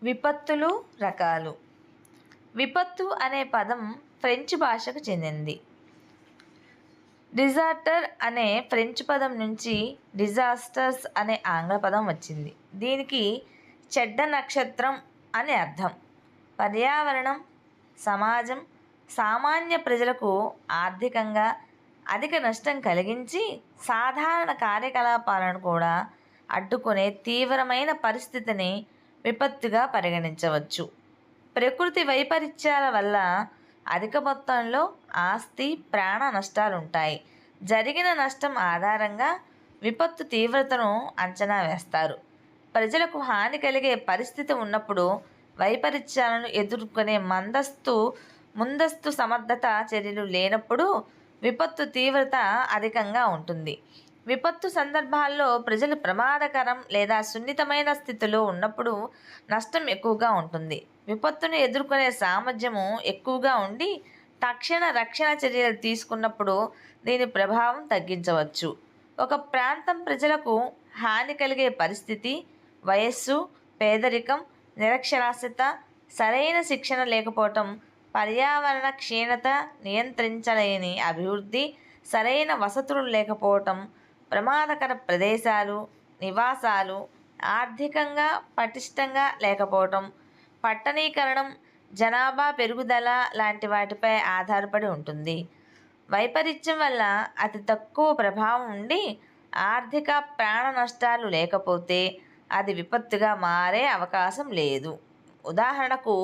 విపత్తులు రకాలు. విపత్తు అనే పదం ఫ్రెంచ్ భాషకు చెందింది. డిజాస్టర్ అనే ఫ్రెంచ్ పదం నుంచి డిజాస్టర్స్ అనే ఆంగ్ల పదం వచ్చింది. దీనికి చెడ్డ నక్షత్రం అని అర్థం. పర్యావరణం, సమాజం, సామాన్య ప్రజలకు ఆర్థికంగా అధిక నష్టం కలిగించి సాధారణ కార్యకలాపాలను కూడా అడ్డుకునే తీవ్రమైన పరిస్థితిని విపత్తుగా పరిగణించవచ్చు. ప్రకృతి వైపరీత్యాల వల్ల అధిక మొత్తంలో ఆస్తి, ప్రాణ నష్టాలుంటాయి. జరిగిన నష్టం ఆధారంగా విపత్తు తీవ్రతను అంచనా వేస్తారు. ప్రజలకు హాని కలిగే పరిస్థితి ఉన్నప్పుడు వైపరీత్యాలను ఎదుర్కొనే ముందస్తు సమర్థత చర్యలు లేనప్పుడు విపత్తు తీవ్రత అధికంగా ఉంటుంది. విపత్తు సందర్భాల్లో ప్రజలు ప్రమాదకరం లేదా సున్నితమైన స్థితిలో ఉన్నప్పుడు నష్టం ఎక్కువగా ఉంటుంది. విపత్తును ఎదుర్కొనే సామర్థ్యము ఎక్కువగా ఉండి తక్షణ రక్షణ చర్యలు తీసుకున్నప్పుడు దీని ప్రభావం తగ్గించవచ్చు. ఒక ప్రాంతం ప్రజలకు హాని కలిగే పరిస్థితి, వయస్సు, పేదరికం, నిరక్షరాస్యత, సరైన శిక్షణ లేకపోవటం, పర్యావరణ క్షీణత, నియంత్రించలేని అభివృద్ధి, సరైన వసతులు లేకపోవటం, ప్రమాదకర ప్రదేశాలు, నివాసాలు, ఆర్థికంగా పటిష్టంగా లేకపోవటం, పట్టణీకరణం, జనాభా పెరుగుదల లాంటి వాటిపై ఆధారపడి ఉంటుంది. వైపరీత్యం వల్ల అతి తక్కువ ప్రభావం ఉండి ఆర్థిక, ప్రాణ నష్టాలు లేకపోతే అది విపత్తుగా మారే అవకాశం లేదు. ఉదాహరణకు,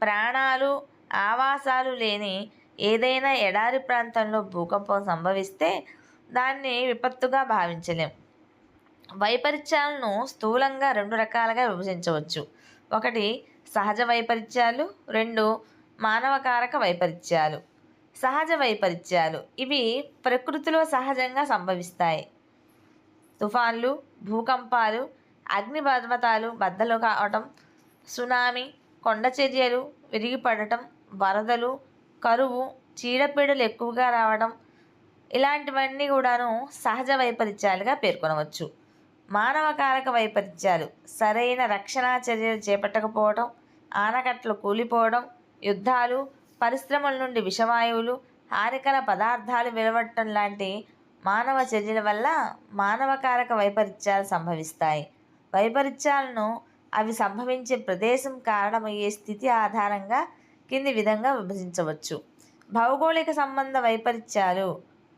ప్రాణాలు, ఆవాసాలు లేని ఏదైనా ఎడారి ప్రాంతంలో భూకంపం సంభవిస్తే దాన్ని విపత్తుగా భావించలేం. వైపరీత్యాలను స్థూలంగా 2 రకాలుగా విభజించవచ్చు. 1 సహజ వైపరీత్యాలు, 2 మానవకారక వైపరీత్యాలు. సహజ వైపరీత్యాలు ఇవి ప్రకృతిలో సహజంగా సంభవిస్తాయి. తుఫాన్లు, భూకంపాలు, అగ్నిపర్వతాలు బద్దలు కావటం, సునామీ, కొండ చర్యలు విరిగిపడటం, వరదలు, కరువు, చీడపీడలు ఎక్కువగా రావడం, ఇలాంటివన్నీ కూడాను సహజ వైపరీత్యాలుగా పేర్కొనవచ్చు. మానవకారక వైపరీత్యాలు సరైన రక్షణ చర్యలు చేపట్టకపోవడం, ఆనకట్టలు కూలిపోవడం, యుద్ధాలు, పరిశ్రమల నుండి విషవాయువులు, హానికర పదార్థాలు వెలువడటం లాంటి మానవ చర్యల వల్ల మానవకారక వైపరీత్యాలు సంభవిస్తాయి. వైపరీత్యాలను అవి సంభవించే ప్రదేశం, కారణమయ్యే స్థితి ఆధారంగా కింది విధంగా విభజించవచ్చు. భౌగోళిక సంబంధ వైపరీత్యాలు.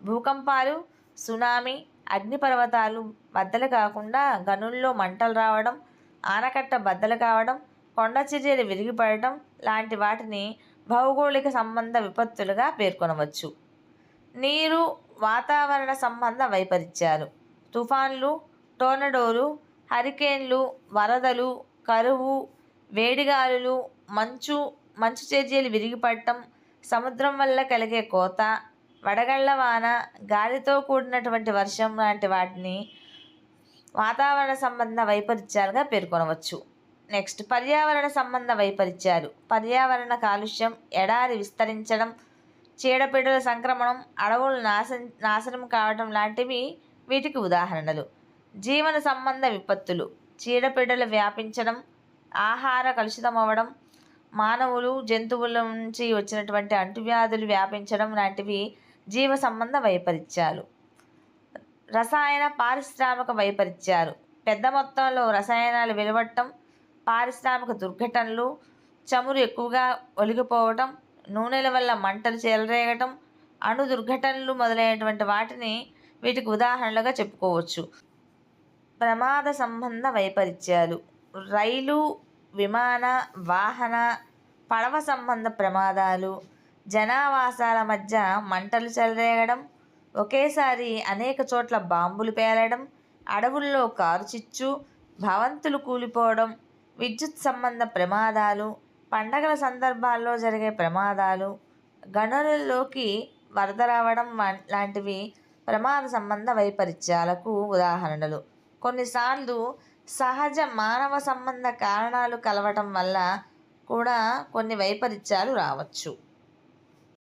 భూకంపాలు, సునామీ, అగ్నిపర్వతాలు బద్దలు కాకుండా గనుల్లో మంటలు రావడం, ఆనకట్ట బద్దలు కావడం, కొండ చర్యలు విరిగిపడటం లాంటి వాటిని భౌగోళిక సంబంధ విపత్తులుగా పేర్కొనవచ్చు. నీరు, వాతావరణ సంబంధ వైపరీత్యాలు. తుఫాన్లు, టోర్నడోలు, హరికేన్లు, వరదలు, కరువు, వేడిగాలులు, మంచు చర్యలు విరిగిపడటం, సముద్రం వల్ల కలిగే కోత, వడగళ్ల వాన, గాలితో కూడినటువంటి వర్షం లాంటి వాటిని వాతావరణ సంబంధ వైపరీత్యాలుగా పేర్కొనవచ్చు. నెక్స్ట్, పర్యావరణ సంబంధ వైపరీత్యాలు. పర్యావరణ కాలుష్యం, ఎడారి విస్తరించడం, చీడపీడల సంక్రమణం, అడవులు నాశనం కావడం లాంటివి వీటికి ఉదాహరణలు. జీవన సంబంధ విపత్తులు. చీడపీడలు వ్యాపించడం, ఆహార కలుషితమవ్వడం, మానవులు, జంతువుల నుంచి వచ్చినటువంటి అంటువ్యాధులు వ్యాపించడం లాంటివి జీవ సంబంధ వైపరీత్యాలు. రసాయన, పారిశ్రామిక వైపరీత్యాలు. పెద్ద మొత్తంలో రసాయనాలు వెలువడటం, పారిశ్రామిక దుర్ఘటనలు, చమురు ఎక్కువగా ఒలిగిపోవటం, నూనెల వల్ల మంటలు చెలరేగటం, అణు దుర్ఘటనలు మొదలైనటువంటి వాటిని వీటికి ఉదాహరణలుగా చెప్పుకోవచ్చు. ప్రమాద సంబంధ వైపరీత్యాలు. రైలు, విమాన, వాహన, పడవ సంబంధ ప్రమాదాలు. జనావాసాల మధ్య మంటలు చెలరేగడం, ఒకేసారి అనేక చోట్ల బాంబులు పేలడం, అడవుల్లో కారుచిచ్చు, భవంతులు కూలిపోవడం, విద్యుత్ సంబంధ ప్రమాదాలు, పండగల సందర్భాల్లో జరిగే ప్రమాదాలు, గనులలోకి వరద రావడం లాంటివి ప్రమాద సంబంధ వైపరీత్యాలకు ఉదాహరణలు. కొన్నిసార్లు సహజ మానవ సంబంధ కారణాలు కలవటం వల్ల కూడా కొన్ని వైపరీత్యాలు రావచ్చు.